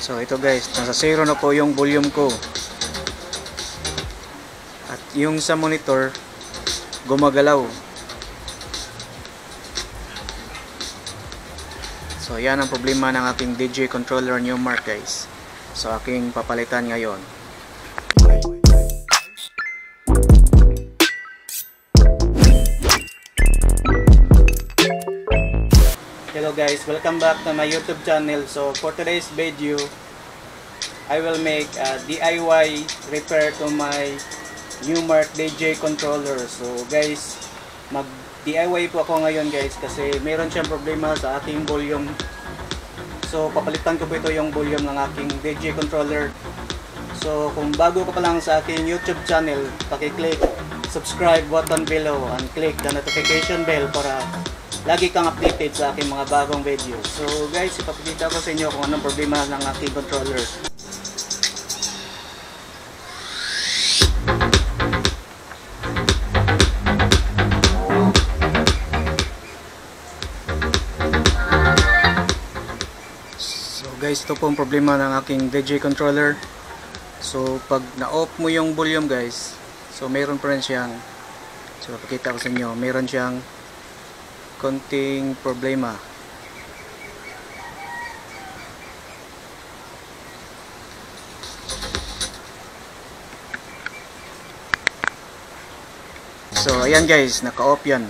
So ito guys, nasa 0 na po yung volume ko. At yung sa monitor gumagalaw. So yan ang problema ng aking DJ controller Newmark guys. So aking papalitan ngayon. Hello guys, welcome back to my YouTube channel. So for today's video, I will make a DIY repair to my Newmark DJ controller. So guys, mag DIY po ako ngayon guys kasi meron siyang problema sa aking volume. So papalitan ko po ito yung volume ng aking DJ controller. So kung bago ka pa lang sa aking YouTube channel, paki-click subscribe button below and click the notification bell para lagi kang updated sa aking mga bagong video. So guys, ipapakita ko sa inyo kung anong problema ng aking controller. So guys, ito po ang problema ng aking DJ controller. So pag na-off mo yung volume guys, so meron pa rin siyang, so ipapakita ko sa inyo, meron siyang konting problema. So ayan guys, naka-off yan.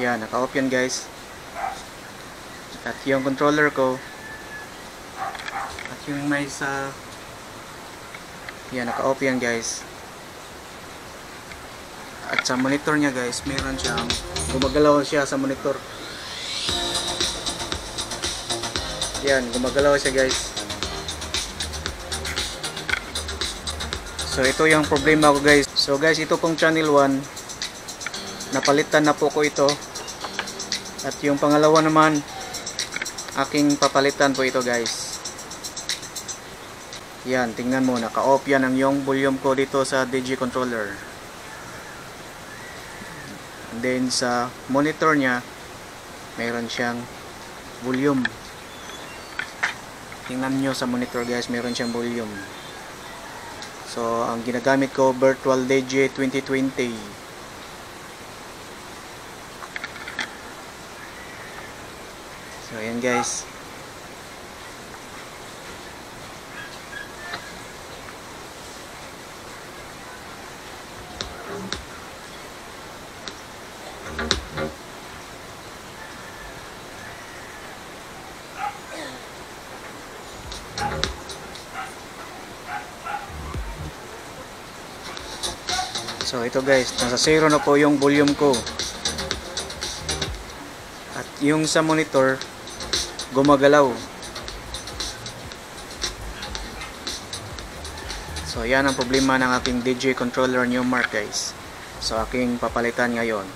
Yan, naka-off yan guys. At yung controller ko at yung may sa, yan, naka-off yan guys. At sa monitor niya guys, meron siyang gumagalaw siya sa monitor. Yan, gumagalaw siya guys. So ito yung problema ko guys. So guys, ito pong channel 1, napalitan na po ko ito. At yung pangalawa naman, aking papalitan po ito guys. Yan, tingnan mo, naka-off yan ang yung volume ko dito sa DJ controller. And then sa monitor niya, mayroon siyang volume. Tingnan nyo sa monitor guys, mayroon siyang volume. So ang ginagamit ko, Virtual DJ 2020. So ayan guys. So ito guys, nasa 0 na po yung volume ko. At yung sa monitor gumagalaw. So yan ang problema ng aking DJ controller Newmark guys. So aking papalitan ngayon.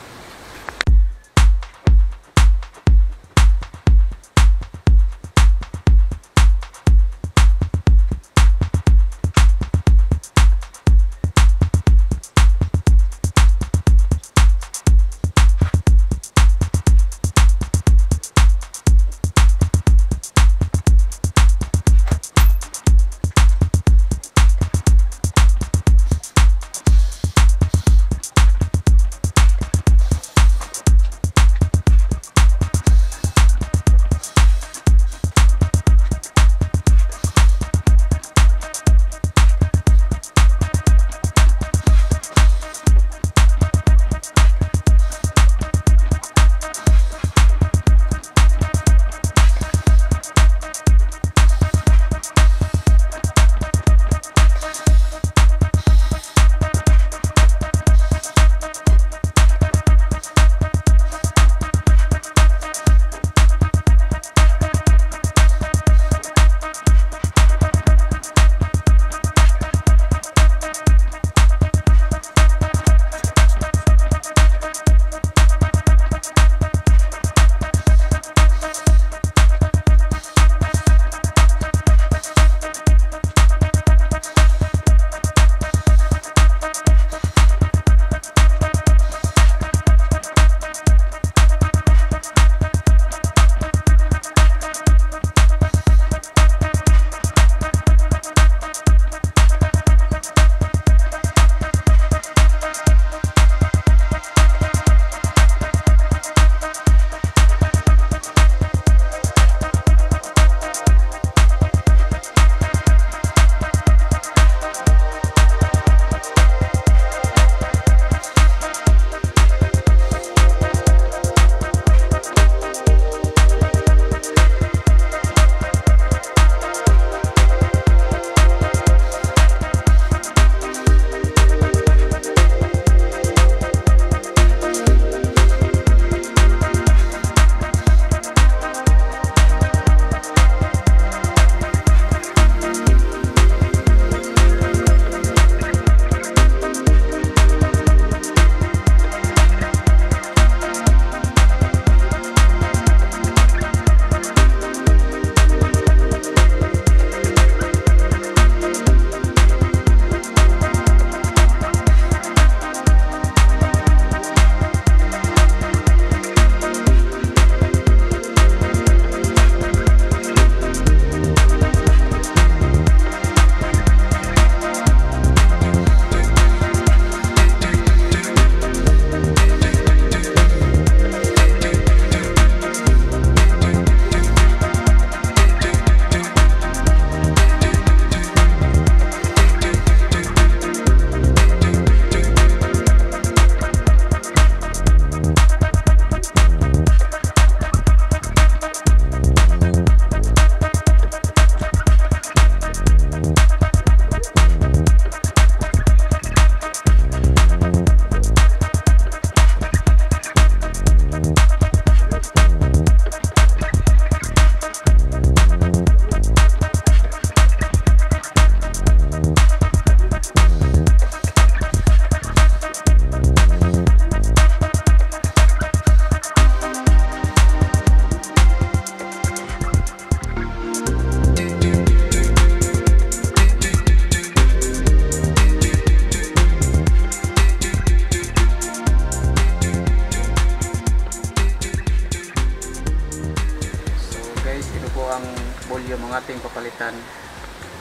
ito po ang volume ang ating papalitan.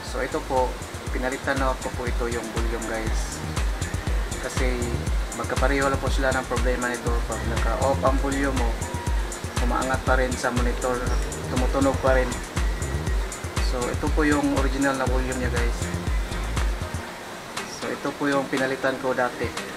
So ito po, pinalitan na ko po ito yung volume guys. Kasi magkapareho lang po sila ng problema nito. Pag naka-off ang volume mo, umaangat pa rin sa monitor, tumutunog pa rin. So ito po yung original na volume niya guys. So ito po yung pinalitan ko dati.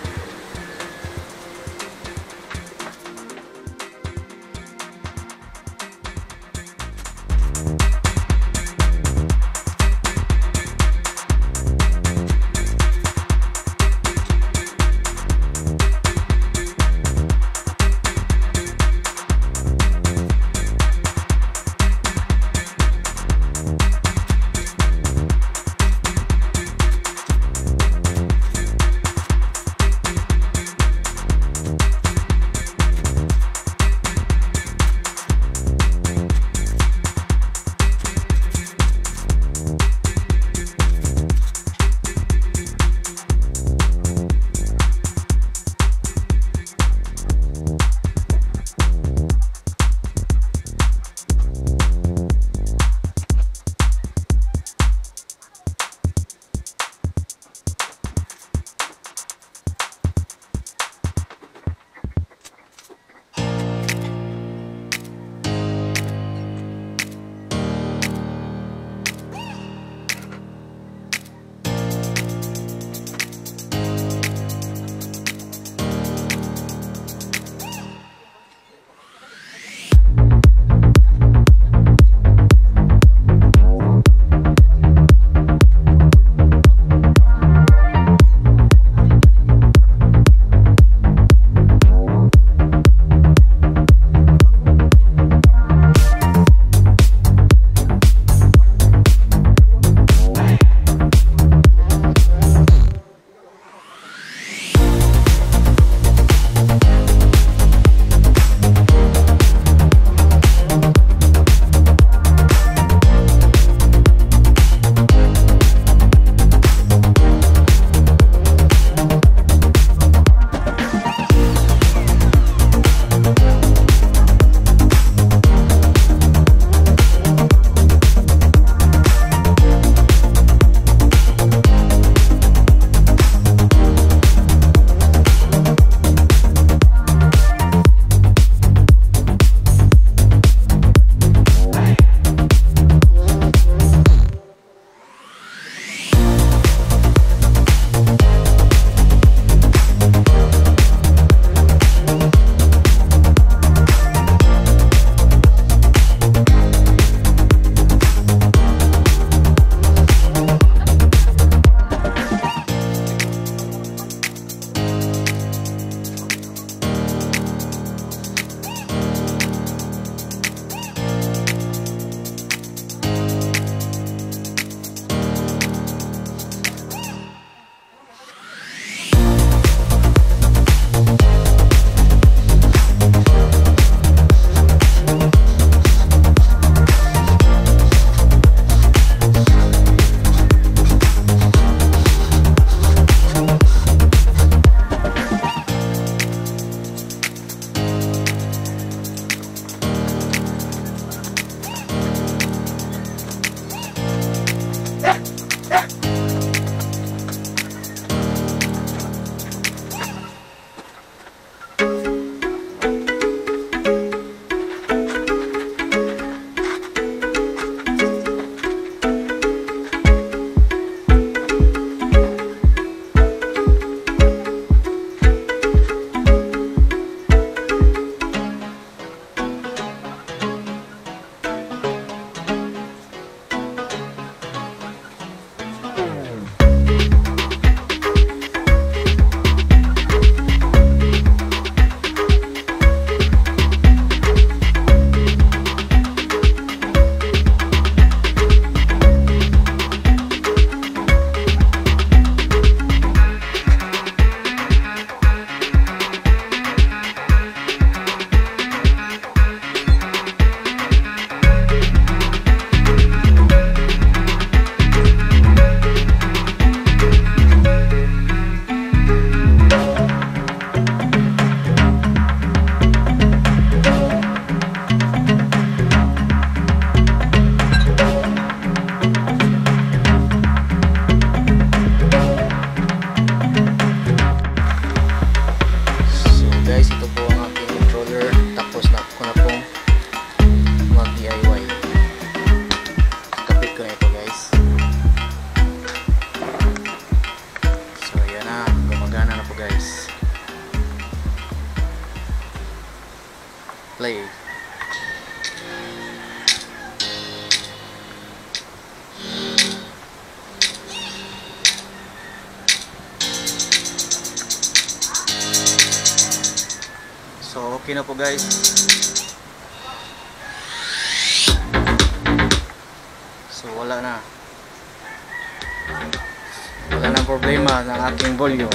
okay na po guys. So wala nang problema ng aking volume.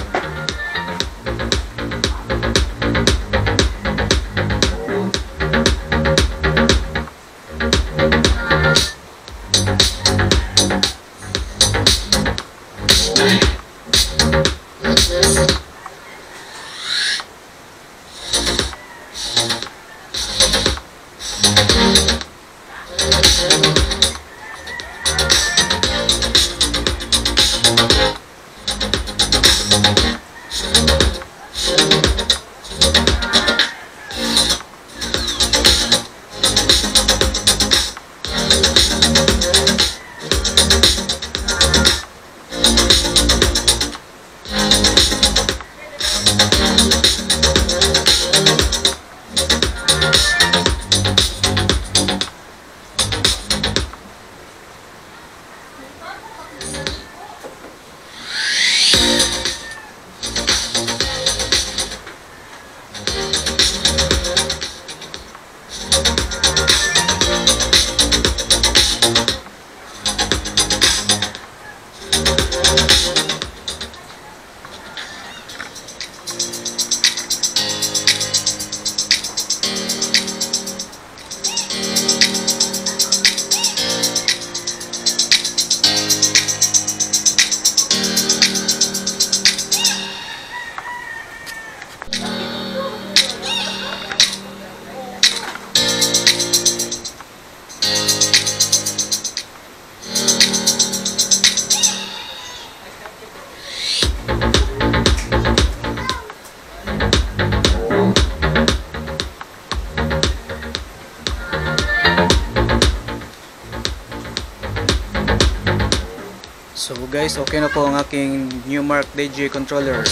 So guys, okay na po ang aking Newmark DJ controller.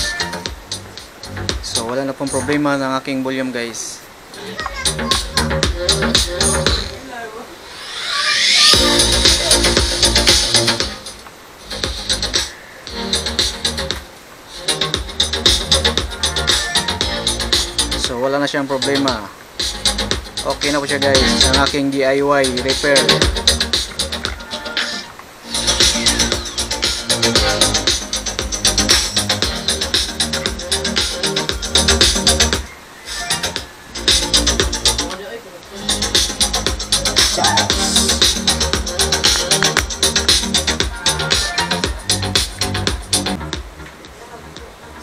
So wala na pong problema ng aking volume guys. So wala na siyang problema. Okay na po siya guys, ang aking DIY repair.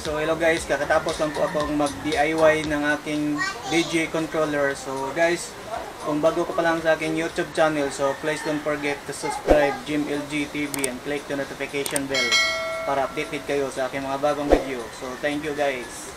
So hello guys, kakatapos lang po akong mag-DIY ng aking DJ controller. So guys, kung bago ka pa lang sa aking YouTube channel, so please don't forget to subscribe Jim LG TV and click the notification bell para updated kayo sa aking mga bagong video. So thank you guys.